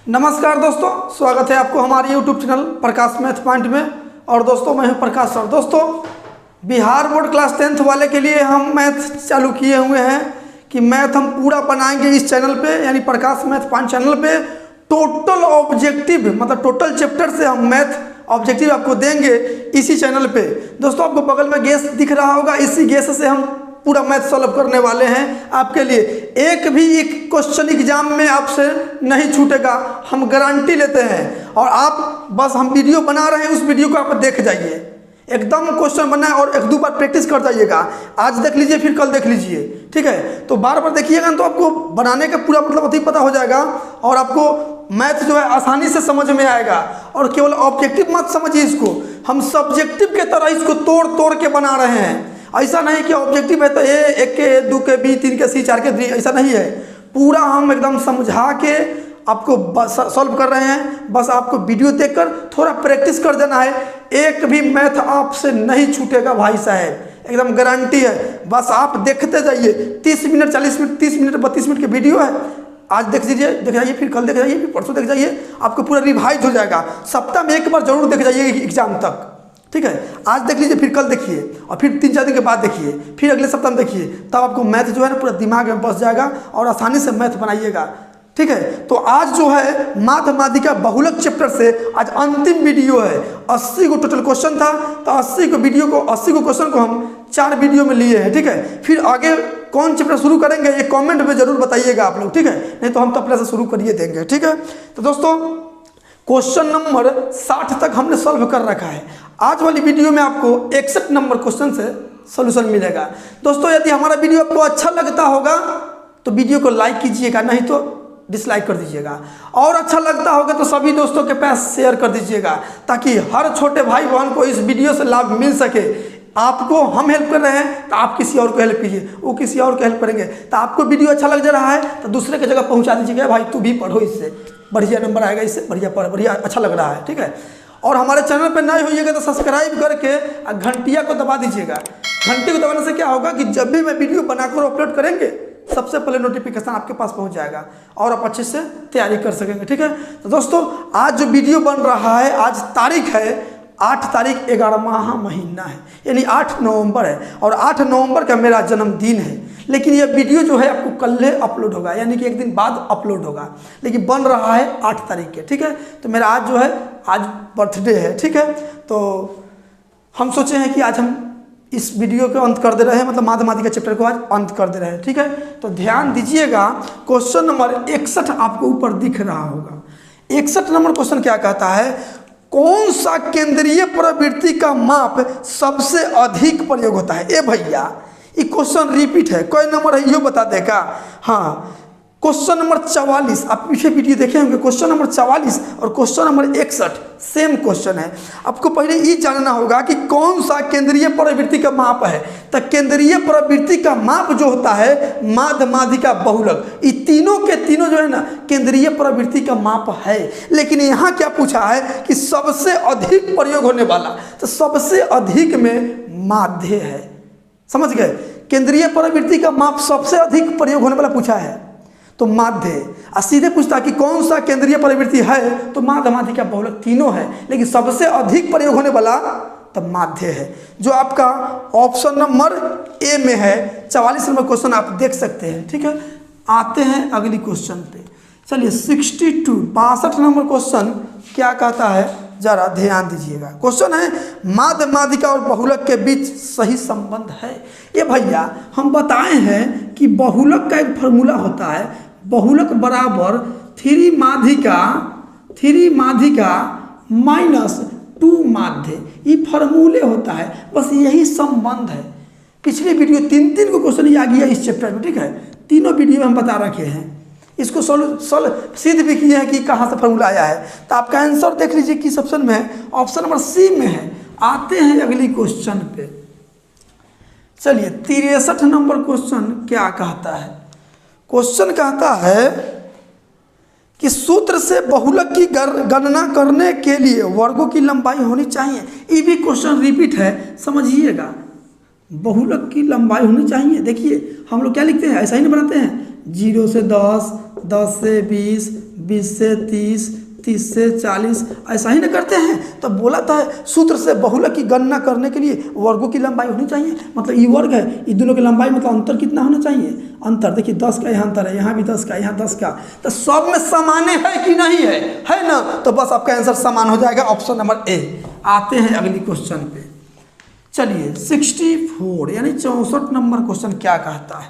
नमस्कार दोस्तों, स्वागत है आपको हमारे YouTube चैनल प्रकाश मैथ पॉइंट में। और दोस्तों मैं हूं प्रकाश सर। दोस्तों बिहार बोर्ड क्लास 10th वाले के लिए हम मैथ चालू किए हुए हैं कि मैथ हम पूरा बनाएंगे इस चैनल पे, यानी प्रकाश मैथ पॉइंट चैनल पे। टोटल ऑब्जेक्टिव मतलब टोटल चैप्टर से हम मैथ ऑब्जेक्टिव आपको देंगे इसी चैनल पे। दोस्तों आपको बगल में गैस दिख रहा होगा, इसी गैस से हम पूरा मैथ सॉल्व करने वाले हैं आपके लिए। एक भी एक क्वेश्चन एग्जाम में आपसे नहीं छूटेगा, हम गारंटी लेते हैं। और आप बस हम वीडियो बना रहे हैं, उस वीडियो को आप देख जाइए, एकदम क्वेश्चन बनाए और एक दो बार प्रैक्टिस कर जाइएगा। आज देख लीजिए फिर कल देख लीजिए, ठीक है। तो बार बार देखिएगा तो आपको बनाने का पूरा मतलब अति पता हो जाएगा और आपको मैथ जो है आसानी से समझ में आएगा। और केवल ऑब्जेक्टिव मत समझिए इसको, हम सब्जेक्टिव के तरह इसको तोड़ तोड़ के बना रहे हैं। ऐसा नहीं कि ऑब्जेक्टिव है तो ए, एक के, दो के, बी, तीन के, सी, चार के, डी, ऐसा नहीं है। पूरा हम एकदम समझा के आपको सॉल्व कर रहे हैं। बस आपको वीडियो देखकर थोड़ा प्रैक्टिस कर देना है, एक भी मैथ आपसे नहीं छूटेगा भाई साहब, एकदम गारंटी है। बस आप देखते जाइए, 30 मिनट 40 मिनट 30 मिनट 32 मिनट की वीडियो है। आज देख लीजिए, देख जाइए, फिर कल देख जाइए, फिर परसों देख जाइए, आपको पूरा रिवाइज हो जाएगा। सप्ताह में एक बार जरूर देख जाइए एग्जाम तक, ठीक है। आज देख लीजिए, फिर कल देखिए, और फिर 3-4 दिन के बाद देखिए, फिर अगले सप्ताह में देखिए, तब आपको मैथ जो है ना पूरा दिमाग में बस जाएगा और आसानी से मैथ बनाइएगा, ठीक है। तो आज जो है माध्यमातिका बहुलक चैप्टर से आज अंतिम वीडियो है। 80 को टोटल क्वेश्चन था, तो 80 को क्वेश्चन को हम 4 वीडियो में लिए हैं, ठीक है। फिर आगे कौन चैप्टर शुरू करेंगे ये कमेंट में जरूर बताइएगा आप लोग, ठीक है। नहीं तो हम तो अपने से शुरू करिए देंगे, ठीक है। तो दोस्तों क्वेश्चन नंबर 60 तक हमने सॉल्व कर रखा है। आज वाली वीडियो में आपको 61 नंबर क्वेश्चन से सॉल्यूशन मिलेगा। दोस्तों यदि हमारा वीडियो आपको अच्छा लगता होगा तो वीडियो को लाइक कीजिएगा, नहीं तो डिसलाइक कर दीजिएगा। और अच्छा लगता होगा तो सभी दोस्तों के पास शेयर कर दीजिएगा, ताकि हर छोटे भाई बहन को इस वीडियो से लाभ मिल सके। आपको हम हेल्प कर रहे हैं तो आप किसी और को हेल्प कीजिए, वो किसी और को हेल्प करेंगे। तो आपको वीडियो अच्छा लग रहा है तो दूसरे की जगह पहुंचा दीजिएगा, भाई तू भी पढ़ो, इससे बढ़िया नंबर आएगा, इससे बढ़िया अच्छा लग रहा है, ठीक है। और हमारे चैनल पर नए होइएगा तो सब्सक्राइब करके घंटिया को दबा दीजिएगा। घंटी को दबाने से क्या होगा कि जब भी मैं वीडियो बनाकर अपलोड करेंगे सबसे पहले नोटिफिकेशन आपके पास पहुंच जाएगा और आप अच्छे से तैयारी कर सकेंगे, ठीक है। तो दोस्तों आज जो वीडियो बन रहा है, आज तारीख है 8 तारीख 11वां महीना है, यानी 8 नवंबर है। और 8 नवंबर का मेरा जन्मदिन है, लेकिन ये वीडियो जो है आपको कल अपलोड होगा, यानी कि एक दिन बाद अपलोड होगा, लेकिन बन रहा है 8 तारीख के, ठीक है। तो मेरा आज जो है आज बर्थडे है, ठीक है। तो हम सोचे हैं कि आज हम इस वीडियो को अंत कर दे रहे हैं, मतलब माध्यमातिका चैप्टर को आज अंत कर दे रहे हैं, ठीक है। तो ध्यान दीजिएगा, क्वेश्चन नंबर 61 आपको ऊपर दिख रहा होगा। 61 नंबर क्वेश्चन क्या कहता है, कौन सा केंद्रीय प्रवृत्ति का माप सबसे अधिक प्रयोग होता है। ए भैया ये क्वेश्चन रिपीट है, कोई नंबर है ये बता देगा। हाँ, क्वेश्चन नंबर 44 आप पीछे वीडियो देखे होंगे, क्वेश्चन नंबर 44 और क्वेश्चन नंबर 61 सेम क्वेश्चन है। आपको पहले ये जानना होगा कि कौन सा केंद्रीय प्रवृत्ति का माप है। तो केंद्रीय प्रवृत्ति का माप जो होता है माध्यमातिका बहुलक, ये तीनों के तीनों जो है ना केंद्रीय प्रवृत्ति का माप है। लेकिन यहाँ क्या पूछा है कि सबसे अधिक प्रयोग होने वाला, तो सबसे अधिक में माध्य है, समझ गए। केंद्रीय प्रवृत्ति का माप सबसे अधिक प्रयोग होने वाला पूछा है तो माध्य। और सीधे पूछता कि कौन सा केंद्रीय प्रवृत्ति है, तो माध्यमातिका बहुलक तीनों है, लेकिन सबसे अधिक प्रयोग होने वाला तो माध्य है, जो आपका ऑप्शन नंबर ए में है। 44 नंबर क्वेश्चन आप देख सकते हैं, ठीक है। आते हैं अगली क्वेश्चन पे, चलिए 62 नंबर क्वेश्चन क्या कहता है, जरा ध्यान दीजिएगा। क्वेश्चन है माध्यमातिका और बहुलक के बीच सही संबंध है। ये भैया हम बताए हैं कि बहुलक का एक फॉर्मूला होता है, बहुलक बराबर 3 माध्यिका माइनस 2 माध्य, ये फॉर्मूले होता है, बस यही संबंध है। पिछले वीडियो 3 को क्वेश्चन आ गया इस चैप्टर में, ठीक है। तीनों वीडियो में हम बता रखे हैं, इसको सिद्ध भी किए हैं कि कहाँ से फॉर्मूला आया है। तो आपका आंसर देख लीजिए किस ऑप्शन में है, ऑप्शन नंबर सी में है। आते हैं अगली क्वेश्चन पे, चलिए 63 नंबर क्वेश्चन क्या कहता है। क्वेश्चन कहता है कि सूत्र से बहुलक की गणना करने के लिए वर्गों की लंबाई होनी चाहिए। ये भी क्वेश्चन रिपीट है, समझिएगा। बहुलक की लंबाई होनी चाहिए, देखिए हम लोग क्या लिखते हैं, ऐसा ही नहीं बनाते हैं, 0 से 10, 10 से 20, 20 से 30, 30 से 40, ऐसा ही ना करते हैं। तो बोला था सूत्र से बहुलक की गणना करने के लिए वर्गों की लंबाई होनी चाहिए। मतलब ये वर्ग है, इन दोनों की लंबाई मतलब अंतर कितना होना चाहिए? अंतर देखिए 10 का यहाँ अंतर है, यहाँ भी 10 का, यहाँ 10 का, तो सब में समान है कि नहीं है ना? तो बस आपका आंसर समान हो जाएगा, ऑप्शन नंबर ए। आते हैं अगली क्वेश्चन पे। चलिए 64 यानी 64 नंबर क्वेश्चन क्या कहता है।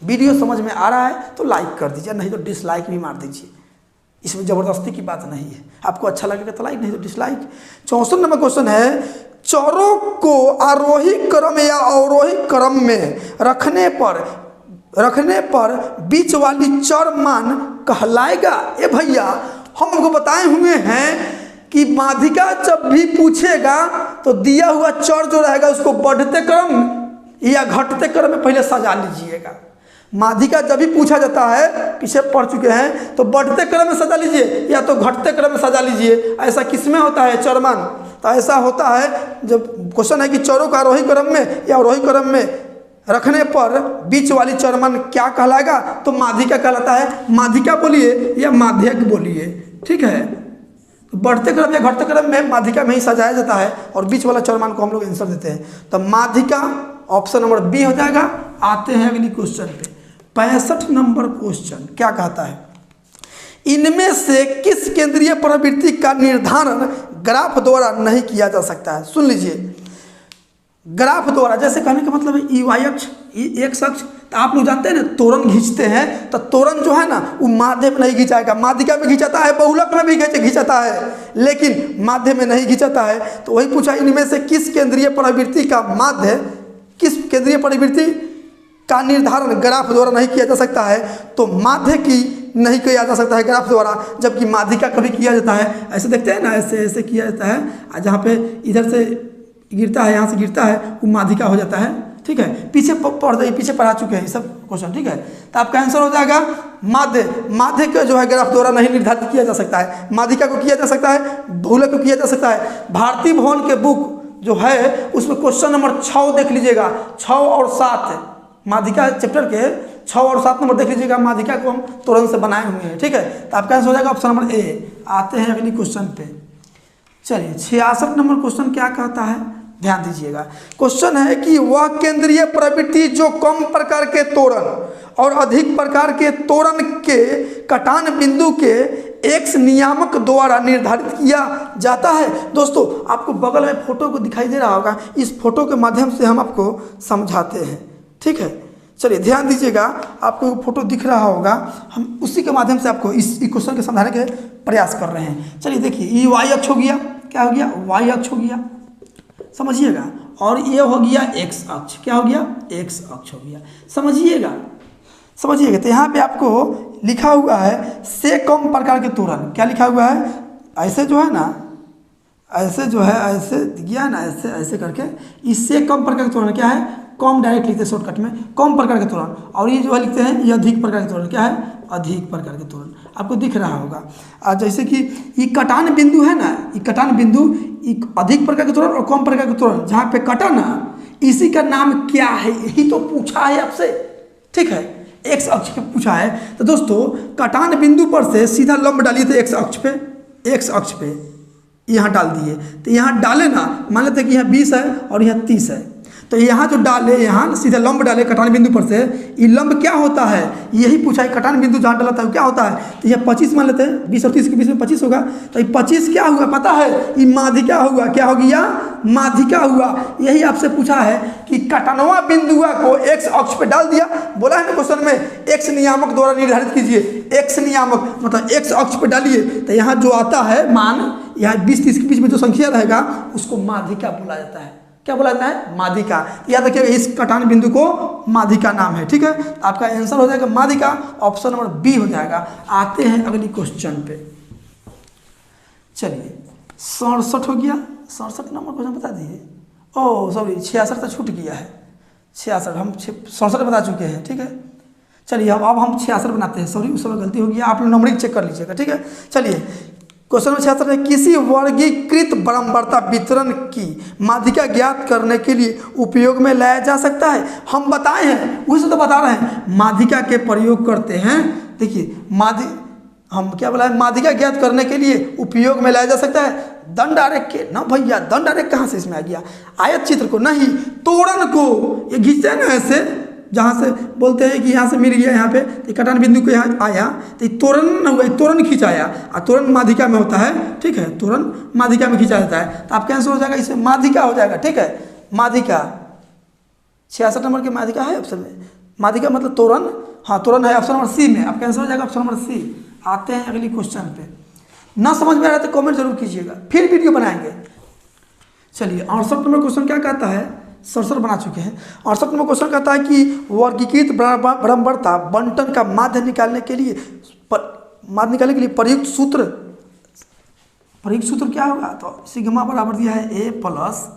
वीडियो समझ में आ रहा है तो लाइक कर दीजिए, नहीं तो डिसलाइक भी मार दीजिए। इसमें ज़बरदस्ती की बात नहीं है, आपको अच्छा लगेगा तो लाइक, नहीं तो डिसलाइक। 64 नंबर क्वेश्चन है, चरों को आरोही क्रम या अवरोही क्रम में रखने पर बीच वाली चर मान कहलाएगा। ए भैया, हम आपको बताए हुए हैं कि माध्यिका जब भी पूछेगा तो दिया हुआ चर जो रहेगा उसको बढ़ते क्रम या घटते क्रम में पहले सजा लीजिएगा। माध्यिका जब भी पूछा जाता है, पीछे पढ़ चुके हैं, तो बढ़ते क्रम में सजा लीजिए या तो घटते क्रम में सजा लीजिए। ऐसा किसमें होता है चरमान? तो ऐसा होता है जब क्वेश्चन है कि चरों का आरोही क्रम में या अवरोही क्रम में रखने पर बीच वाली चरमान क्या कहलाएगा? तो माध्यिका कहलाता है। माध्यिका बोलिए या माध्यक बोलिए, ठीक है। बढ़ते क्रम या घटते क्रम में माध्यिका में ही सजाया जाता है और बीच वाला चरमान को हम लोग आंसर देते हैं। तो माध्यिका ऑप्शन नंबर बी हो जाएगा। आते हैं अगली क्वेश्चन पे। 65 नंबर क्वेश्चन क्या कहता है, इनमें से किस केंद्रीय प्रवृत्ति का निर्धारण ग्राफ द्वारा नहीं किया जा सकता है? सुन लीजिए, ग्राफ द्वारा जैसे कहने का मतलब है y अक्ष, x अक्ष। तो आप लोग जानते हैं ना, तोरण खींचते हैं तो तोरण जो है ना वो माध्य में नहीं खींचाएगा, माध्यिका में खींचाता है, बहुलक में भी खींचाता है, लेकिन माध्य में नहीं खींचाता है। तो वही पूछा, इनमें से किस केंद्रीय प्रवृत्ति का माध्य, किस केंद्रीय प्रवृत्ति का निर्धारण ग्राफ द्वारा नहीं किया जा सकता है? तो माध्य की नहीं किया जा सकता है ग्राफ द्वारा, जबकि माध्यिका कभी किया जाता है। ऐसे देखते हैं ना, ऐसे ऐसे किया जाता है, जहाँ पे इधर से गिरता है, यहाँ से गिरता है, वो माध्यिका हो जाता है, ठीक है। पीछे पढ़ जाइए, पीछे पढ़ा चुके हैं सब क्वेश्चन, ठीक है। तो आपका आंसर हो जाएगा माध्य। माध्य का जो है ग्राफ द्वारा नहीं निर्धारित किया जा सकता है, माध्यिका को किया जा सकता है, बहुलक को किया जा सकता है। भारतीय भवन के बुक जो है उसमें क्वेश्चन नंबर 6 देख लीजिएगा, 6 और 7 माध्यिका चैप्टर के 6 और 7 नंबर देख लीजिएगा। माध्यिका को हम तोरण से बनाए हुए हैं, ठीक है। तो आपका आंसर हो जाएगा ऑप्शन नंबर ए। आते हैं अगली क्वेश्चन पे। चलिए 66 नंबर क्वेश्चन क्या कहता है, ध्यान दीजिएगा। क्वेश्चन है कि वह केंद्रीय प्रवृत्ति जो कम प्रकार के तोरण और अधिक प्रकार के तोरण के कटान बिंदु के एक्स नियामक द्वारा निर्धारित किया जाता है। दोस्तों आपको बगल में फोटो को दिखाई दे रहा होगा, इस फोटो के माध्यम से हम आपको समझाते हैं, ठीक है। चलिए ध्यान दीजिएगा, आपको फोटो दिख रहा होगा, हम उसी के माध्यम से आपको इस क्वेश्चन के समझाने के प्रयास कर रहे हैं। चलिए देखिए, ये y अक्ष हो गया, क्या हो गया, y अक्ष हो गया, समझिएगा। और ये हो गया x अक्ष, क्या हो गया, x अक्ष हो गया, समझिएगा। तो यहाँ पे आपको लिखा हुआ है से कम प्रकार के तोरण, क्या लिखा हुआ है, ऐसे जो है ना, ऐसे जो है, ऐसे गया ना, ऐसे ऐसे करके, इससे कम प्रकार के तोरण क्या है, कम डायरेक्ट लिखते हैं शॉर्टकट में, कम प्रकार के तोरण। और ये जो है लिखते हैं ये अधिक प्रकार के तोरण, क्या है, अधिक प्रकार के तोरण, आपको दिख रहा होगा। और जैसे कि ये कटान बिंदु है ना, ये कटान बिंदु, अधिक प्रकार के तोरण और कम प्रकार के तोरण जहाँ पे कटा ना, इसी का नाम क्या है, यही तो पूछा है आपसे, ठीक है। एक्स अक्ष पे पूछा है। तो दोस्तों कटान बिंदु पर से सीधा लंब डालिए, तो एक्स अक्ष पे, एक्स अक्ष पे यहाँ डाल दिए। तो यहाँ डाले ना, मान लेते कि यहाँ 20 है और यहाँ 30 है, तो यहाँ जो डाले, यहाँ सीधा लंब डाले कटान बिंदु पर से, ये लंब क्या होता है, यही पूछा है। कटान बिंदु जहाँ डाला था क्या होता है, तो यहाँ 25 मान लेते हैं, 20 और 30 के बीच में 25 होगा। तो ये 25 क्या हुआ पता है, ये माध्यिका हुआ, क्या हो गया, माध्यिका हुआ। यही आपसे पूछा है कि कटानवा बिंदुआ को एक्स अक्ष पे डाल दिया, बोला है ना क्वेश्चन में, एक्स नियामक द्वारा निर्धारित कीजिए। एक्स नियामक मतलब एक्स अक्ष पे डालिए, तो यहाँ जो आता है मान, यहाँ 20-30 के बीच में जो संख्या रहेगा उसको माध्यिका बोला जाता है। क्या बोला जाता है, माध्यिका। याद रखिए इस कटान बिंदु को माध्यिका नाम है, ठीक है। आपका आंसर हो जाएगा माध्यिका, ऑप्शन नंबर बी हो जाएगा। आते हैं अगली क्वेश्चन पे। चलिए 67 हो गया, 67 नंबर क्वेश्चन बता दिए। ओह सॉरी 66 तो छूट गया है, 66 हम 67 बता चुके हैं, ठीक है। चलिए अब हम 66 बनाते हैं, सॉरी उस समय गलती हो गया, आप लोग नंबरिंग चेक कर लीजिएगा, ठीक है। चलिए क्वेश्चन नंबर 66 में किसी वर्गीकृत बारंबारता वितरण की माध्यिका ज्ञात करने के लिए उपयोग में लाया जा सकता है। हम बताए हैं, उसे तो बता रहे हैं, माध्यिका के प्रयोग करते हैं। देखिए हम क्या बोला है, माध्यिका ज्ञात करने के लिए उपयोग में लाया जा सकता है दंड आरेख के। ना भैया, दंड आरेख कहाँ से इसमें आ गया, आयत चित्र को नहीं, तोरण को। ये खींचते हैं ना ऐसे, जहाँ से बोलते हैं कि यहाँ से मिल गया यहाँ पे, तो कटान बिंदु को यहाँ आया, तो तोरण न हुआ, तोरण खींचाया, और तोरण माध्यिका में होता है, ठीक है, तोरण माध्यिका में खींचा जाता है। तो आप कैंसिल हो जाएगा, इसमें माध्यिका हो जाएगा, ठीक है, माध्यिका 66 नंबर की माध्यिका है ऑप्शन में, माध्यिका मतलब तोरण, हाँ तोरण है ऑप्शन नंबर सी में, आप कैंसिल हो जाएगा ऑप्शन नंबर सी। आते हैं अगली क्वेश्चन पे, ना समझ में आ रहा है तो कमेंट जरूर कीजिएगा, फिर वीडियो बनाएंगे। चलिए 68 नंबर क्वेश्चन क्या कहता है, 67 बना चुके हैं। 68 नंबर क्वेश्चन कहता है कि वर्गीकृत बराबरता बंटन का माध्य निकालने के लिए प्रयुक्त सूत्र क्या होगा, तो सिग्मा बराबर दिया है A plus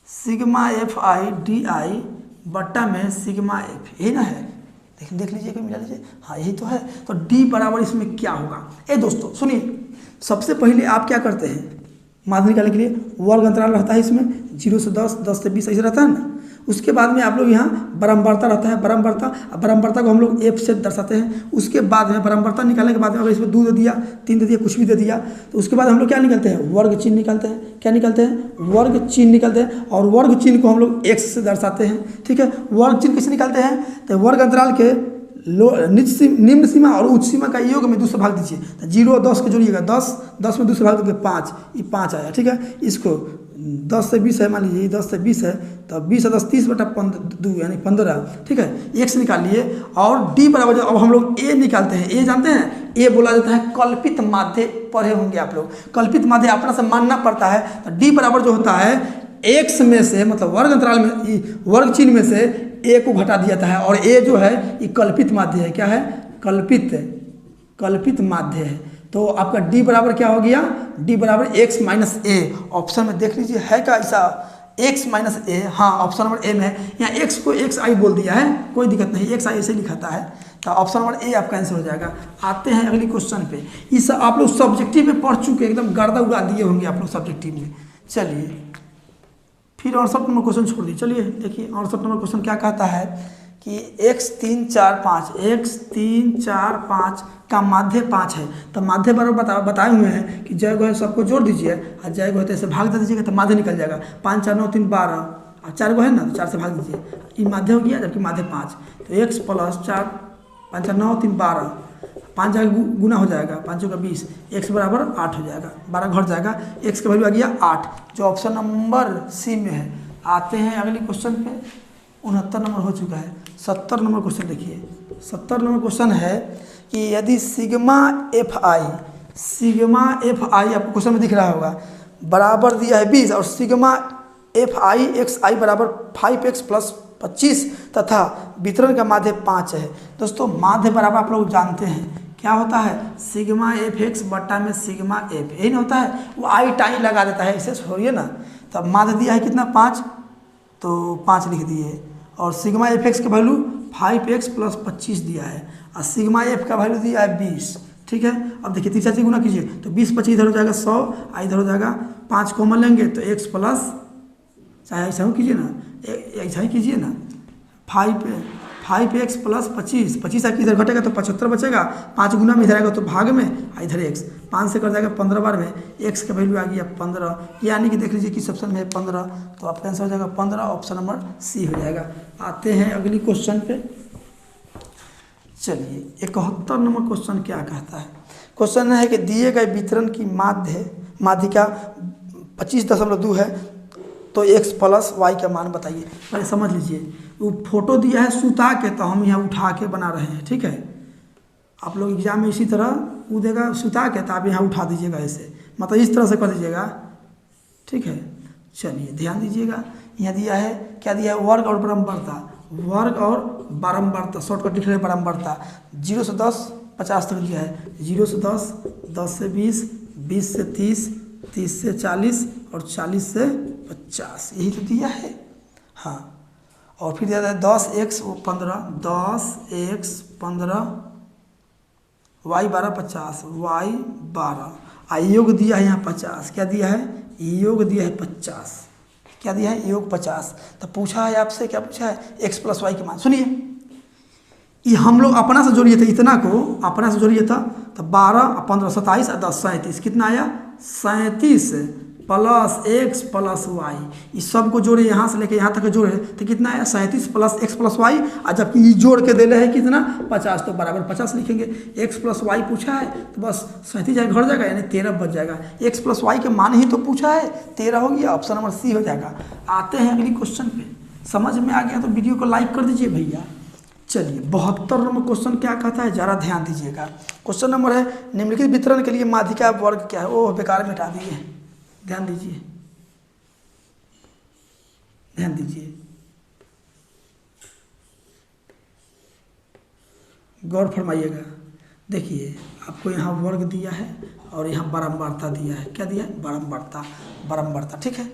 sigma F I D I बट्टा में सिग्मा एफ, यही ना है, देख लीजिए, मिला लीजिए, हाँ यही तो है। तो डी बराबर इसमें क्या होगा, ए दोस्तों सुनिए, सबसे पहले आप क्या करते हैं, माध्य निकालने के लिए वर्ग अंतराल रहता है इसमें 0 से 10, 10 से 20 ऐसे रहता है ना। उसके बाद में आप लोग यहाँ बराबरता रहता है, बराबरता को हम लोग एफ से दर्शाते हैं। उसके बाद में बराबरता निकालने के बाद में अगर इसमें 2 दे दिया, 3 दे दिया, कुछ भी दे दिया, तो उसके बाद हम लोग क्या निकालते हैं, वर्ग चिन्ह निकालते हैं। क्या निकालते हैं, वर्ग चिन्ह निकालते हैं, और वर्ग चिन्ह को हम लोग एक्स से दर्शाते हैं, ठीक है। वर्ग चिन्ह किससे निकालते हैं, तो वर्ग अंतराल के निम्न सीमा और उच्च सीमा का योग में 2 से भाग दीजिए, तो 0 और 10 को जोड़िएगा, 10 में 2 से भाग दोगे 5, ये 5 आया, ठीक है। इसको 10 से 20 है, मान लीजिए 10 से 20 है, तो 20 और 10 30 बटा 2 यानी 15, ठीक है। एक्स निकाल लिए, और डी बराबर, अब हम लोग ए निकालते हैं। ए जानते हैं, ए बोला जाता है कल्पित माध्य, पढ़े होंगे आप लोग, कल्पित माध्य अपना से मानना पड़ता है। तो डी बराबर जो होता है एक्स में से, मतलब वर्ग अंतराल में वर्ग चिन्ह में से ए को घटा दिया जाता है, और ए जो है ये कल्पित माध्य है। क्या है, कल्पित माध्य है। तो आपका डी बराबर क्या हो गया, डी बराबर एक्स माइनस ए। ऑप्शन में देख लीजिए है क्या ऐसा, एक्स माइनस ए, हाँ ऑप्शन नंबर ए में है। यहाँ एक्स को एक्स आई बोल दिया है, कोई दिक्कत नहीं, एक्स आई ऐसे लिखाता है, तो ऑप्शन नंबर ए आपका आंसर हो जाएगा। आते हैं अगली क्वेश्चन पे। इस आप लोग सब्जेक्टिव में पढ़ चुके, एकदम गर्दा उड़ा दिए होंगे आप लोग सब्जेक्टिव में। चलिए फिर 68 नंबर क्वेश्चन छोड़ दिए। चलिए देखिए 68 नंबर क्वेश्चन क्या कहता है कि x 3 4 5 का माध्य 5 है। तो माध्य बराबर बताए हुए हैं कि जय गो सबको जोड़ दीजिए, और जय गो ऐसे भाग दे दीजिएगा तो माध्य निकल जाएगा। 5 4 9 3 12, और 4 गो है ना, तो 4 से भाग दीजिए, ये माध्य हो गया, जबकि माध्य 5। तो x प्लस 4 5 4 9 3 12, 5 जाएगा गुना हो जाएगा, 5 का 20, x बराबर 8 हो जाएगा, 12 घट जाएगा, x का वैल्यू आ गया 8, जो ऑप्शन नंबर सी में है। आते हैं अगले क्वेश्चन पे। 69 नंबर हो चुका है। 70 नंबर क्वेश्चन देखिए। 70 नंबर क्वेश्चन है कि यदि सिग्मा एफ आई आपको क्वेश्चन में दिख रहा होगा, बराबर दिया है 20, और सिग्मा एफ आई एक्स आई बराबर 5x प्लस 25 तथा वितरण का माध्य 5 है। दोस्तों माध्य बराबर आप लोग जानते हैं क्या होता है, सिग्मा एफ एक्स बट्टा में सिग्मा एफ, यही ना होता है, वो आई टाई लगा देता है, इसे छोड़िए ना। तब माध्य दिया है कितना 5, तो 5 लिख दिए, और सिग्मा एफ एक्स का वैल्यू 5x प्लस 25 दिया है, और सिग्मा एफ का वैल्यू दिया है 20, ठीक है। अब देखिए 3 से गुना कीजिए तो 20 25 इधर हो जाएगा 100, इधर हो जाएगा 5 कॉमन लेंगे तो x प्लस, चाहे ऐसा ही कीजिए ना, ऐसा ही कीजिए ना, 5x प्लस 25 आके इधर घटेगा तो 75 बचेगा, 5 गुना में इधर आएगा तो भाग में, इधर x 5 से कर जाएगा 15 बार में, x का वैल्यू आ गया 15, यानी कि देख लीजिए किस ऑप्शन में है 15, तो आपका आंसर हो जाएगा 15, ऑप्शन नंबर सी हो जाएगा। आते हैं अगली क्वेश्चन पे। चलिए 71 नंबर क्वेश्चन क्या कहता है। क्वेश्चन है कि दिए गए वितरण की माध्यिका 25.2 है, तो x प्लस वाई का मान बताइए। पहले समझ लीजिए, वो फोटो दिया है सुता के, तो हम यहाँ उठा के बना रहे हैं, ठीक है। आप लोग एग्जाम में इसी तरह वो देगा सुता के, तो आप यहाँ उठा दीजिएगा ऐसे, मतलब इस तरह से कर दीजिएगा, ठीक है। चलिए ध्यान दीजिएगा, यहाँ दिया है क्या दिया है, वर्ग और बारंबारता, शॉर्टकट लिख रहे हैं बारंबारता। 0 से 10 50 तक दिया है, 0 से 10, 10 से 20, 20 से 30, 30 से 40 और 40 से 50, यही तो दिया है, हाँ। और फिर दिया है 10x 15, 10x 15, y 12 50, y 12, योग दिया है यहाँ 50, क्या दिया है, योग दिया है 50, क्या दिया है, योग 50। तो पूछा है आपसे, क्या पूछा है, x प्लस वाई के मान। सुनिए, ये हम लोग अपना से जोड़िए थे, इतना को अपना से जोड़िए था तो 12 और 15 27 और 10 37, कितना आया 37 प्लस x प्लस वाई। इस सब को जोड़े, यहाँ से लेके यहाँ तक जोड़े तो कितना आया 37 प्लस x प्लस वाई। और जबकि ये जोड़ के देले है कितना 50, तो बराबर 50 लिखेंगे। x प्लस वाई पूछा है तो बस 37 घर जाएगा, यानी 13 बच जाएगा। x प्लस वाई के मान ही तो पूछा है, 13 हो गया, ऑप्शन नंबर सी हो जाएगा। आते हैं अगली क्वेश्चन पे। समझ में आ गया तो वीडियो को लाइक कर दीजिए भैया। चलिए 72 नंबर क्वेश्चन क्या कहता है, ज़रा ध्यान दीजिएगा। क्वेश्चन नंबर है निम्नलिखित वितरण के लिए माध्यिका वर्ग क्या है। ओह बेकार मिटा दिए, ध्यान दीजिए, ध्यान दीजिए, गौर फरमाइएगा। देखिए आपको यहाँ वर्ग दिया है और यहाँ बारंबारता दिया है। क्या दिया है, बारंबारता, बारंबारता, ठीक है।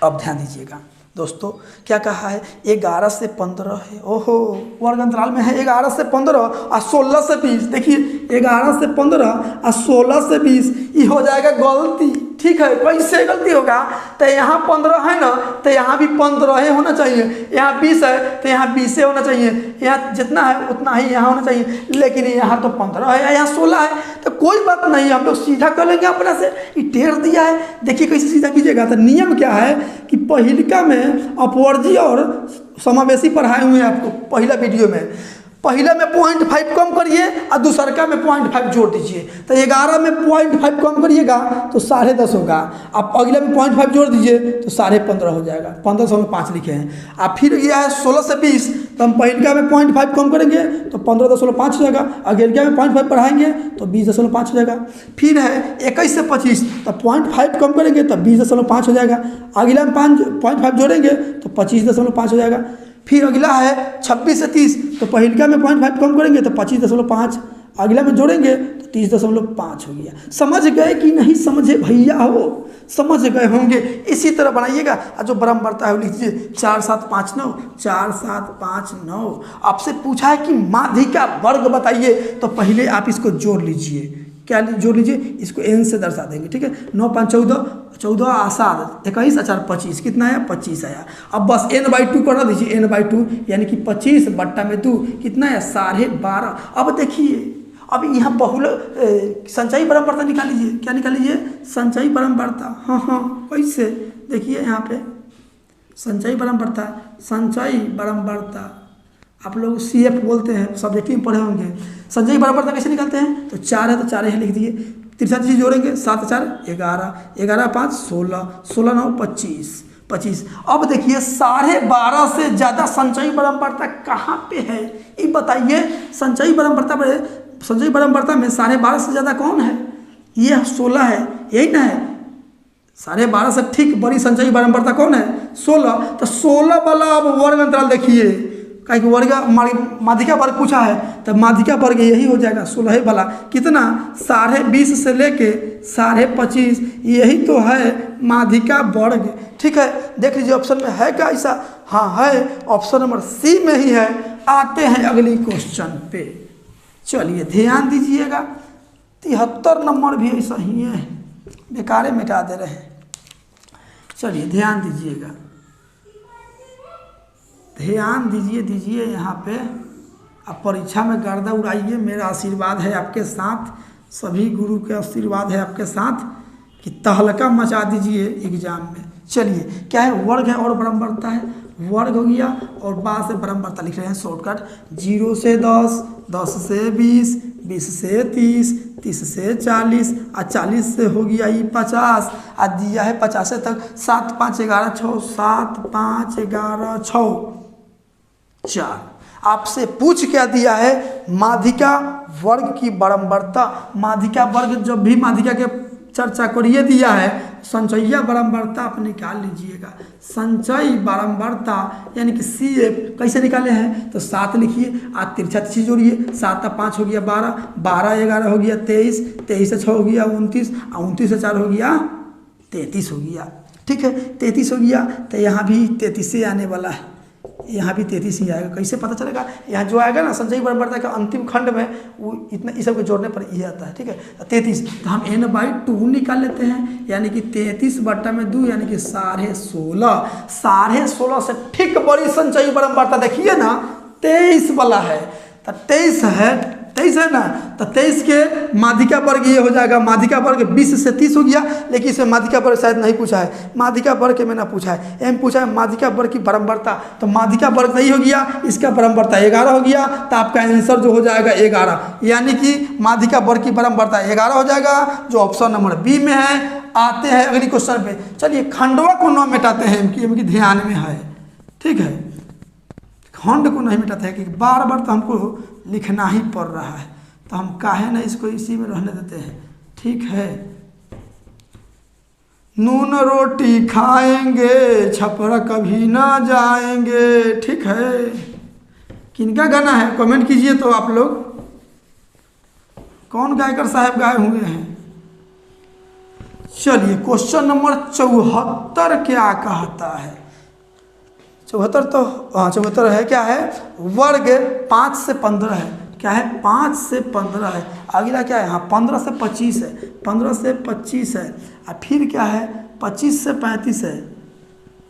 अब ध्यान दीजिएगा दोस्तों, क्या कहा है 11 से 15 है। ओहो वर्ग अंतराल में है 11 से 15 और 16 से 20। देखिए 11 से 15 और 16 से 20 ये हो जाएगा गलती, ठीक है। कैसे गलती होगा, तो यहाँ 15 है ना, तो यहाँ भी 15 ही होना चाहिए। यहाँ 20 है तो यहाँ 20 होना चाहिए। यहाँ जितना है उतना ही यहाँ होना चाहिए, लेकिन यहाँ तो 15 है, यहाँ 16 है, तो कोई बात नहीं, हम लोग सीधा कर लेंगे अपना से। ये टेढ़ दिया है, देखिए कैसे सीधा कीजिएगा। तो नियम क्या है कि पहिलिका में अपवर्जी और समावेशी पढ़ाए हुए हैं आपको पहला वीडियो में। पहला में 0.5 कम करिए और दूसरका में 0.5 जोड़ दीजिए। तो 11 में 0.5 कम करिएगा तो 10.5 होगा। आप अगले में 0.5 जोड़ दीजिए तो 15.5 हो जाएगा। 15.5 लिखे हैं। अब फिर यह है 16 से 20, तो हम पहिलका में 0.5 कम करेंगे तो 15.5 हो जाएगा। अगेलका में 0.5 बढ़ाएंगे तो 20.5 हो जाएगा। फिर है 21 से 25, तो 0.5 कम करेंगे तो 20.5 हो जाएगा। अगला में 0.5 जोड़ेंगे तो 25.5 हो जाएगा। फिर अगला है 26 से 30, तो पहिलका में 0.5 कम करेंगे तो 25.5, अगला में जोड़ेंगे तो 30.5 हो गया। समझ गए कि नहीं समझे भैया हो, समझ गए होंगे। इसी तरह बनाइएगा। और जो बारंबारता है लिख दीजिए 4 7 5 9, 4 7 5 9। आपसे पूछा है कि माध्यिका वर्ग बताइए, तो पहले आप इसको जोड़ लीजिए। क्या जोड़ लीजिए, इसको n से दर्शा देंगे, ठीक है। 9 5 14, 14 आ 7 21 4 25, कितना आया 25 आया। अब बस n/2 कर दीजिए, n/2 यानी कि 25/2 कितना है 12.5। अब देखिए, अब यहाँ बहुल संचयी बारंबारता निकाल लीजिए। क्या निकाल लीजिए, संचयी बारंबारता। हाँ हाँ कैसे, देखिए यहाँ पे संचयी बारंबारता, संचयी बारंबारता आप लोग CF बोलते हैं, सब्जेक्टिव में पढ़े होंगे। संचयी बारंबारता कैसे निकालते हैं, तो 4 है तो 4 ही लिख दिए। 63 चीज जोड़ेंगे, 7 4 11, 11 5 16, 16 9 25। अब देखिए 12.5 से ज़्यादा संचयी बारंबारता कहाँ पे है, ये बताइए। संचयी बारंबारता में 12.5 से ज़्यादा कौन है, ये 16 है, यही ना है। 12.5 से ठीक बड़ी संचयी बारंबारता कौन है, 16। तो 16 वाला अब वर्ग अंतराल देखिए, कहीं कि वर्ग माध्यिका वर्ग पूछा है, तो माध्यिका वर्ग यही हो जाएगा 16 वाला। कितना 20.5 से लेके 25.5, यही तो है माध्यिका वर्ग, ठीक है। देख लीजिए ऑप्शन में है क्या ऐसा, हाँ है, ऑप्शन नंबर सी में ही है। आते हैं अगली क्वेश्चन पे, चलिए ध्यान दीजिएगा। 73 नंबर भी ऐसा ही है, बेकारे मिटा दे रहे हैं। चलिए ध्यान दीजिएगा, ध्यान दीजिए यहाँ पे। आप परीक्षा में गर्दा उड़ाइए, मेरा आशीर्वाद है आपके साथ, सभी गुरु के आशीर्वाद है आपके साथ कि तहलका मचा दीजिए एग्जाम में। चलिए क्या है, वर्ग है और बारंबारता है। वर्ग हो गया और बाद से बारंबारता लिख रहे हैं शॉर्टकट। 0 से 10, 10 से 20, 20 से 30, 30 से 40 और 40 से हो गया ये 50 और दिया है 50 तक। 7 5 11 6, 7 5 11 6 4। आपसे पूछ क्या दिया है, माध्यिका वर्ग की बारंबारता। माध्यिका वर्ग जब भी माध्यिका के चर्चा करिए दिया है, संचयी बारंबारता आप निकाल लीजिएगा। संचयी बारंबारता यानी कि CF कैसे निकाले हैं, तो 7 लिखिए, आज तिरछा चीज जोड़िए। 7 और 5 हो गया 12, 12 11 हो गया 23, 23 से 6 हो गया 29, 29 से 4 हो गया 33 हो गया, ठीक है। 33 हो गया, तो यहाँ भी 33 से आने वाला है, यहाँ भी 33 ही आएगा। कैसे पता चलेगा, यहाँ जो आएगा ना संचयी बारंबारता के अंतिम खंड में, वो इतना इस सब के जोड़ने पर ये आता है, ठीक है। 33, तो हम n/2 निकाल लेते हैं, यानी कि 33/2 यानी कि 16.5। 16.5 से ठीक बड़ी संचयी बारंबारता देखिए ना 23 वाला है, तो 23 है 23 है ना, तो 23 के माध्यिका वर्ग ये हो जाएगा, माध्यिका वर्ग 20 से 30 हो गया, लेकिन इसमें माध्यिका वर्ग शायद नहीं पूछा है, माध्यिका वर्ग के मैंने पूछा है, एम पूछा है माध्यिका वर्ग की बराबरता, तो माध्यिका वर्ग नहीं हो गया, इसका बराबरता 11 हो गया, तो आपका आंसर जो हो जाएगा 11, यानी कि माध्यिका वर्ग की बराबरता 11 हो जाएगा, जो ऑप्शन नंबर बी में है। आते हैं अगली क्वेश्चन पे। चलिए खंडवा को न मिटाते हैं, इनकी ध्यान में है, ठीक है, खंड को नहीं मिटाते हैं कि बार बार तो हमको लिखना ही पड़ रहा है, तो हम काहे ना इसको इसी में रहने देते हैं, ठीक है। नून रोटी खाएंगे छपरा कभी ना जाएंगे, ठीक है। किनका गाना है कमेंट कीजिए तो आप लोग, कौन गायकर साहब गाए हुए हैं। चलिए क्वेश्चन नंबर 74 क्या कहता है। 74 तो हाँ 74 है, क्या है, वर्ग 5 से 15 है, क्या है 5 से 15 है। अगला क्या है, हाँ 15 से 25 है, 15 से 25 है, और फिर क्या है 25 से 35 है,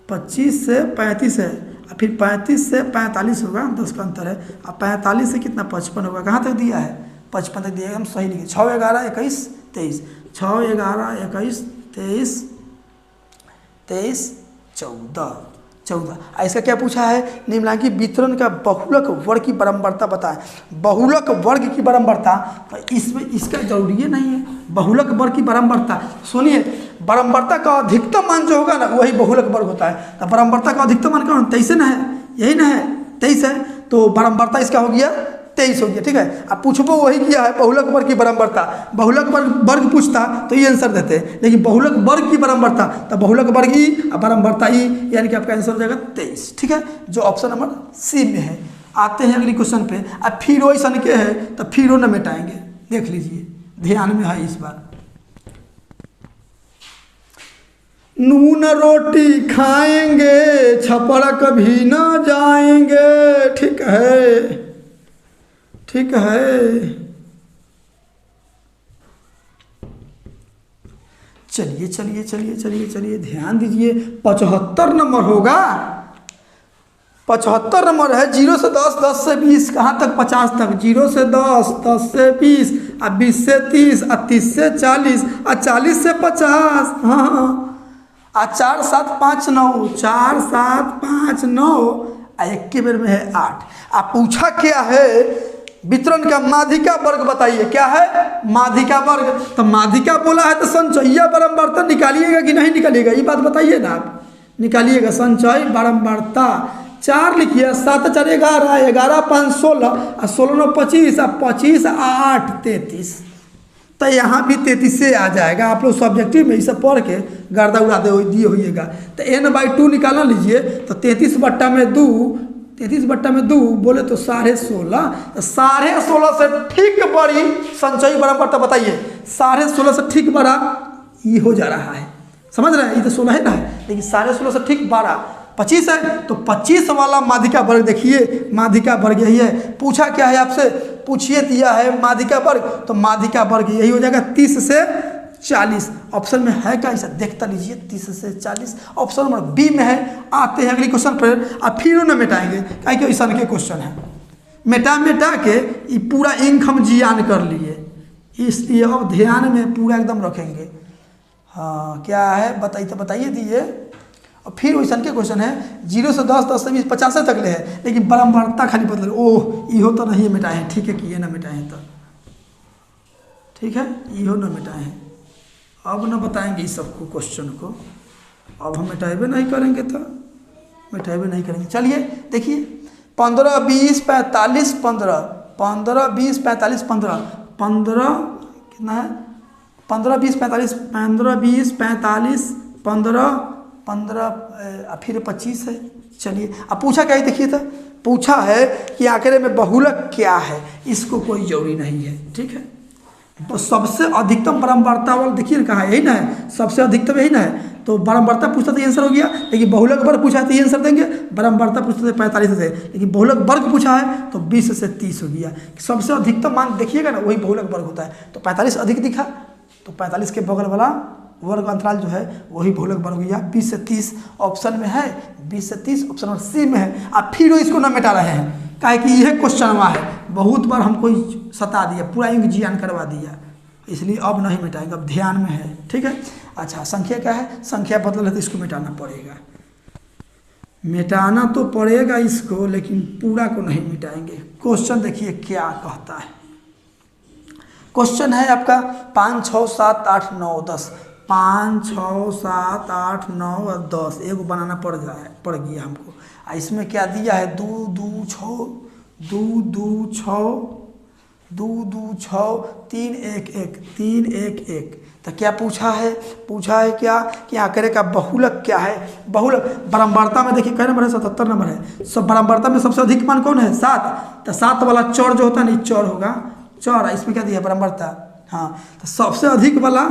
25 से 35 है, और फिर 35 से 45 होगा, 10 का अंतर है। अब 45 से कितना 55 होगा, कहाँ तक दिया है 55 तक दिया है, हम सही लिखे 6 11 21 23, 6 11 21 23 23 14। इसका क्या पूछा है, निम्नलिखित वितरण का बहुलक वर्ग की बराबरता बताएं। बहुलक वर्ग की बराबरता, तो इसमें इसका जरूरी है नहीं है, बहुलक वर्ग की बराबरता। सुनिए, बराबरता का अधिकतम मान जो होगा ना वही बहुलक वर्ग होता है। तो बराबरता का अधिकतम मान कौन 23 ना है, यही ना है 23 है, तो बराबरता इसका हो गया 23 हो गया, ठीक है। अब पूछबो वही किया है, बहुलक वर्ग की बराबरता। बहुलक वर्ग पूछता तो ये आंसर देते, लेकिन बहुलक वर्ग की बराबरता, तो बहुलक वर्ग ई बराबरता ई, यानी कि आपका आंसर हो जाएगा 23, ठीक है, जो ऑप्शन नंबर सी में है। आते हैं अगली क्वेश्चन पे। अब फिर वही सन के है तो फिर न मिटाएंगे, देख लीजिए ध्यान में है इस बार। नून रोटी खाएंगे छपरा कभी ना जाएंगे, ठीक है, ठीक है। चलिए चलिए चलिए चलिए चलिए ध्यान दीजिए, 75 नंबर होगा, 75 नंबर है। 0 से 10, 10 से 20, कहाँ तक 50 तक, 0 से 10, 10 से 20, अब 20 से 30, और 30 से 40, और 40 से 50, हाँ, और 4 7 5 9, 4 7 5 9, एक के बेर में है 8। आप पूछा क्या है, वितरण का माध्यिका वर्ग बताइए, क्या है माध्यिका वर्ग। तो माध्यिका बोला है तो संचयी बराबरता निकालिएगा कि नहीं निकालिएगा, ये बात बताइए ना, आप निकालिएगा संचयी बराबरता। 4 लिखिए, 7 4 11, 11 5 16, और 16 9 25, और 25 8 33, तो यहाँ भी 33 से आ जाएगा। आप लोग सब्जेक्टिव में इसे पढ़ के गर्दा उड़ा दिए होइएगा। तो n/2 निकालना लीजिए, तो 33 बट्टा में 2, 33 बट्टा में 2 बोले तो 16.5, तो 16.5 से ठीक बड़ी संचयी बराबरता बताइए। 16.5 से ठीक बड़ा ये हो जा रहा है, समझ रहे हैं, ये तो 16 है ना, लेकिन 16.5 से ठीक बड़ा 25 है, तो 25 वाला माध्यिका वर्ग देखिए, माध्यिका वर्ग यही है। पूछा क्या है आपसे, पूछिए दिया है माध्यिका वर्ग, तो माध्यिका वर्ग यही हो जाएगा 30 से 40। ऑप्शन में है क्या, ऐसा देखता लीजिए, 30 से 40 ऑप्शन नंबर बी में है। आते हैं अगली क्वेश्चन पर, अब फिर न मिटाएंगे, क्या कि ऐसा के क्वेश्चन है, मिटा के ये पूरा इंक हम जियान कर लिए, इसलिए अब ध्यान में पूरा एकदम रखेंगे। हाँ क्या है बताइए दिए। और फिर वैसा के क्वेश्चन है, 0 से 10, 10 से 20, 50 तक ले है, लेकिन बराबरता खाली बदल, ओह इहो तो नहीं मिटाए, ठीक है कि ये ना मिटाए, तो ठीक है इहो ना मिटाए। अब ना बताएंगे इस सबको क्वेश्चन को, अब हम मिटाइबे नहीं करेंगे, तो मिटाइबे नहीं करेंगे। चलिए देखिए, 15 20 45 15, 15 20 45 15, 15 कितना है, 15 20 45, 15 20 45 15 15, फिर 25 है। चलिए अब पूछा क्या है, देखिए तो पूछा है कि आखिर में बहुलक क्या है, इसको कोई जरूरी नहीं है, ठीक है। तो सबसे अधिकतम बराबरता वाला देखिए कहाँ है, यही ना है, सबसे अधिकतम यही ना है, तो बराबरता पूछता तो ये आंसर हो गया, लेकिन बहुलक वर्ग पूछा है तो ये आंसर देंगे। बराबरता पूछते थे 45 से, लेकिन बहुलक वर्ग पूछा है तो 20 से 30 हो गया। सबसे अधिकतम मान देखिएगा ना वही बहुलक वर्ग होता है, तो 45 अधिक दिखा, तो 45 के बगल वाला वर्ग अंतराल जो है वही बहुलक वर्ग हो गया। 20 से 30 ऑप्शन में है, 20 से 30 ऑप्शन नंबर सी में है। आप फिर इसको ना मिटा रहे हैं, काहे कि यह क्वेश्चन है, बहुत बार हमको सता दिया, पूरा इंक जियान करवा दिया, इसलिए अब नहीं मिटाएंगे, अब ध्यान में है। ठीक है, अच्छा संख्या क्या है, संख्या बदल है तो इसको मिटाना पड़ेगा, मिटाना तो पड़ेगा इसको, लेकिन पूरा को नहीं मिटाएंगे। क्वेश्चन देखिए क्या कहता है, क्वेश्चन है आपका 5 6 7 8 9 10, 5 6 7 8 9 और 10, एगो बनाना पड़ गया हमको। इसमें क्या दिया है, 2 2 6 2 2 6 2 2 6 3 1 1 3 1 1। तो क्या पूछा है क्या कि आंकड़े का बहुलक क्या है, बहुलक बराबरता में देखिए कै नंबर है, 77 नंबर है। सब बराबरता में सबसे अधिक मान कौन है, 7, तो 7 वाला चौर जो होता है ना, चौर होगा, चौर। इसमें क्या दिया, बराबरता, हाँ, तो सबसे अधिक वाला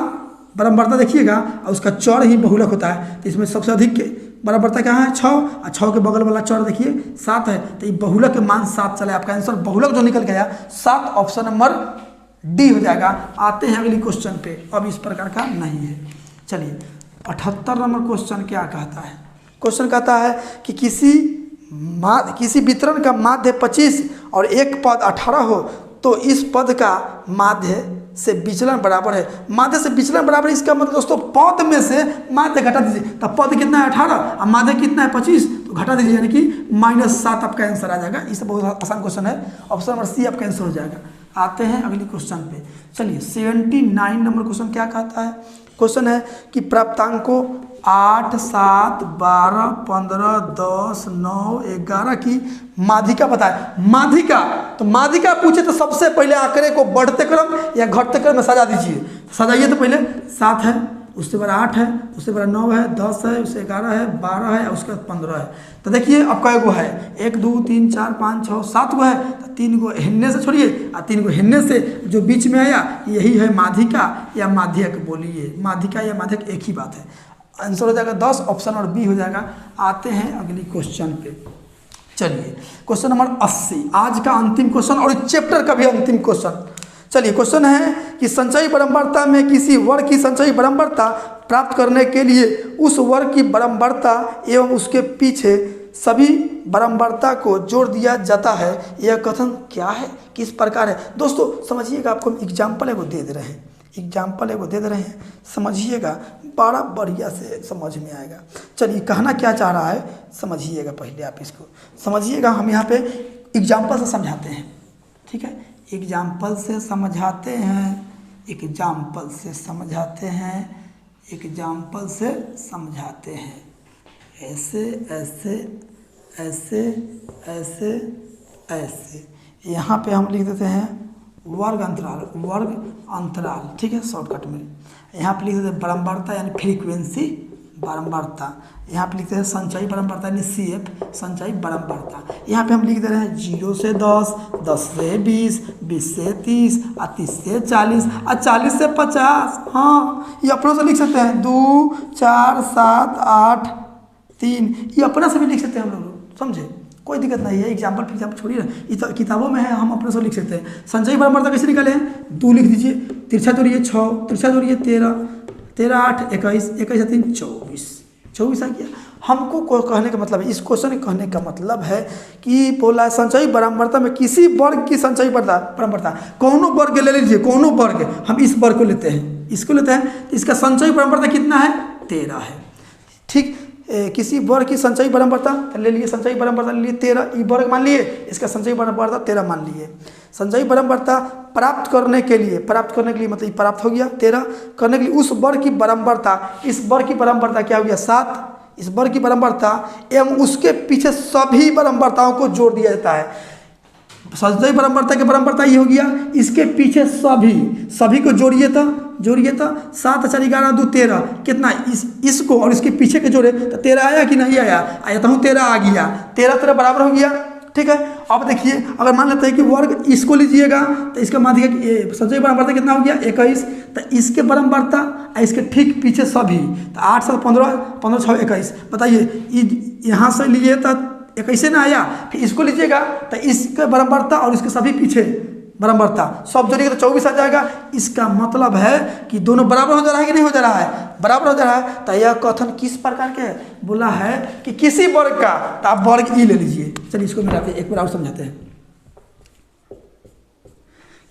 बराबरता देखिएगा और उसका चौर ही बहुलक होता है। तो इसमें सबसे अधिक बराबरता क्या है, 6, और 6 के बगल वाला चौर देखिए 7 है, तो ये बहुलक के मान 7 चले। आपका आंसर बहुलक जो निकल गया 7, ऑप्शन नंबर डी हो जाएगा। आते हैं अगली क्वेश्चन पे, अब इस प्रकार का नहीं है। चलिए 78 नंबर क्वेश्चन क्या कहता है, क्वेश्चन कहता है कि किसी वितरण का माध्य 25 और एक पद 18 हो तो इस पद का माध्य से विचलन बराबर है। माध्य से विचलन बराबर, इसका मतलब दोस्तों पद में से माध्य घटा दीजिए, तो पद कितना है 18 और माध्य कितना है 25, तो घटा दीजिए, यानी कि -7 आपका आंसर आ जाएगा। इस बहुत आसान क्वेश्चन है, ऑप्शन नंबर सी आपका आंसर हो जाएगा। आते हैं अगली क्वेश्चन पे। चलिए 79 नंबर क्वेश्चन क्या कहता है, क्वेश्चन है कि प्राप्तांकों 8 7 12 15 10 9 11 की माध्यिका बताए। माध्यिका, तो माध्यिका पूछे तो सबसे पहले आंकड़े को बढ़ते क्रम या घटते क्रम में सजा दीजिए। सजाइए तो पहले 7 है, उससे बड़ा 8 है, उससे बड़ा 9 है, 10 है, उससे 11 है, 12 है, उसके बाद 15 है। तो देखिए अब कई गो है, 1 2 3 4 5 6 7 गो है, तो 3 गो हिन्ने से छोड़िए और 3 गो हिन्ने से, जो बीच में आया यही है माध्यिका या माध्यक। बोलिए माध्यिका या माध्यक एक ही बात है। आंसर हो जाएगा 10, ऑप्शन और बी हो जाएगा। आते हैं अगली क्वेश्चन पे। चलिए क्वेश्चन नंबर 80, आज का अंतिम क्वेश्चन और चैप्टर का भी अंतिम क्वेश्चन। चलिए क्वेश्चन है कि संचयी बारंबारता में किसी वर्ग की संचयी बारंबारता प्राप्त करने के लिए उस वर्ग की बारंबारता एवं उसके पीछे सभी बारंबारता को जोड़ दिया जाता है। यह कथन क्या है, किस प्रकार है। दोस्तों समझिएगा, आपको हम एग्जाम्पल एगो दे रहे हैं, समझिएगा, बड़ा बढ़िया से समझ में आएगा। चलिए कहना क्या चाह रहा है समझिएगा, पहले आप इसको समझिएगा। हम यहाँ पे एग्जाम्पल से समझाते हैं, ठीक है, एग्जाम्पल से समझाते हैं, ऐसे ऐसे ऐसे ऐसे ऐसे। यहाँ पे हम लिख देते हैं वर्ग अंतराल, ठीक है, शॉर्टकट में। यहाँ पे लिख देते हैं बारंबारता यानी फ्रीक्वेंसी बारंबारता। यहाँ पे लिखते हैं संचयी बारंबारता यानी CF, संचयी बारंबारता। यहाँ पे हम लिख दे रहे हैं 0 से 10, 10 से 20, 20 से 30 और 30 से 40 और 40 से 50। हाँ, ये अपनों से लिख सकते हैं 2 4 7 8 3, ये अपना से भी लिख सकते हैं हम लोग, समझे, कोई दिक्कत नहीं है। एग्जाम्पल छोड़िए ना, किताबों में है, हम अपने से लिख सकते हैं। संचयी बारंबारता कैसे निकाले हैं, 2 लिख दीजिए, तिरछा जोड़िए 6, तिरछा जोड़िए 13, 13 8 21, 21 3 24, 24 आ गया। हमको कहने का मतलब है, इस क्वेश्चन के कहने का मतलब है कि बोला संचयी बारंबारता में किसी वर्ग की संचयी बारंबारता, कौनो वर्ग ले लीजिए, कौनो वर्ग, हम इस वर्ग को लेते हैं, इसको लेते हैं, तो इसका संचयी बारंबारता कितना है, 13 है। ठीक, किसी वर्ग की संचयी बारंबारता ले लिए, संचयी बारंबारता ले लिए 13, ई वर्ग मान लिए, इसका संचयी बारंबारता 13 मान लिए। संचयी बारंबारता प्राप्त करने के लिए मतलब प्राप्त हो गया 13, करने के लिए उस वर्ग की बारंबारता, इस वर्ग की बारंबारता क्या हो गया 7, इस वर्ग की बारंबारता एवं उसके पीछे सभी बारंबारताओं को जोड़ दिया जाता है। संचयी बारंबारता की बारंबारता ये हो गया, इसके पीछे सभी को जोड़िए तो 7 4 11 2 13, कितना, इसको और इसके पीछे के जोड़े तो 13 आया कि नहीं आया, तो हूँ 13 आ गया, 13 बराबर हो गया। ठीक है, अब देखिए अगर मान लेते हैं कि वर्ग इसको लीजिएगा तो इसका माध्यिका संचयी बारंबारता कितना हो गया 21, तो इसके बारंबारता इसके ठीक पीछे सभी, तो 8 7 15 15 6 21। बताइए यहाँ से लिए तो 21 ना आया, फिर इसको लीजिएगा तो इसके बारंबारता और इसके सभी पीछे बराबरता, सब जोड़िएगा तो 24 आ जाएगा। इसका मतलब है कि दोनों बराबर हो जा रहा है कि नहीं हो जा रहा है, बराबर हो जा रहा है। तो यह कथन किस प्रकार के है, बोला है कि किसी वर्ग का, तो आप वर्ग ई ले लीजिए। चलिए इसको मिलाते हैं, एक बार और समझाते हैं।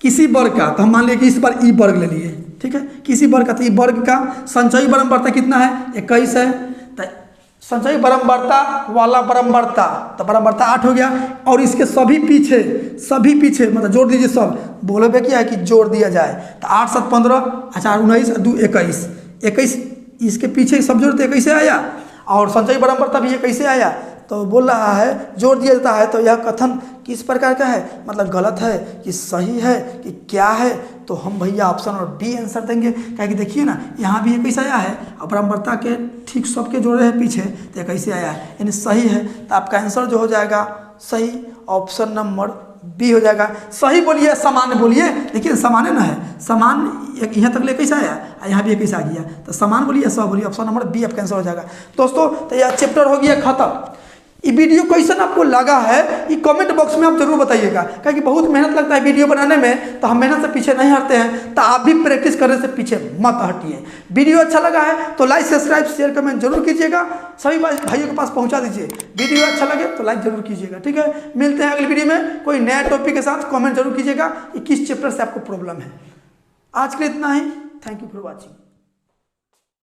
किसी वर्ग का, तो हम मान लिया कि इस बार ई वर्ग ले लिए, ठीक है। किसी वर्ग का, तो ई वर्ग का संचयी बराबरता कितना है, 21 है। तो संचयी बराबरता वाला बराबरता, तो बराबरता 8 हो गया। और इसके सभी पीछे मतलब जोड़ दीजिए सब। बोले पे क्या है कि जोड़ दिया जाए, तो 8 7 15, अच्छा 19 2 21, इसके पीछे सब जोड़ तो 21 आया, और संचयी बराबरता भी 21 आया। तो बोल रहा है जोड़ दिया जाता है। तो यह कथन किस प्रकार का है, मतलब गलत है कि सही है कि क्या है। तो हम भैया ऑप्शन और डी आंसर देंगे। क्या कि देखिए ना, यहाँ भी 21 आया है और बराबरता के ठीक सबके जोड़े हैं पीछे, तो 21 आया है, यानी सही है। तो आपका आंसर जो हो जाएगा सही, ऑप्शन नंबर बी हो जाएगा। सही बोलिए, सामान्य बोलिए, देखिए सामान्य ना है, समान यहाँ तक ले 21 आया, यहाँ भी 21 आ गया, तो समान बोलिए, सब बोलिए, ऑप्शन नंबर बी आपका आंसर हो जाएगा। दोस्तों तो यह चैप्टर हो गया खत्म। ये वीडियो कैसन आपको लगा है, ये कमेंट बॉक्स में आप जरूर बताइएगा, क्योंकि बहुत मेहनत लगता है वीडियो बनाने में, तो हम मेहनत से पीछे नहीं हटते हैं। तो आप भी प्रैक्टिस करने से पीछे मत हटिए। वीडियो अच्छा लगा है तो लाइक सब्सक्राइब शेयर कमेंट जरूर कीजिएगा, सभी भाइयों के पास पहुंचा दीजिए। वीडियो अच्छा लगे तो लाइक जरूर कीजिएगा, ठीक है। मिलते हैं अगली वीडियो में कोई नया टॉपिक के साथ। कॉमेंट जरूर कीजिएगा कि किस चैप्टर से आपको प्रॉब्लम है। आज के लिए इतना ही, थैंक यू फॉर वॉचिंग।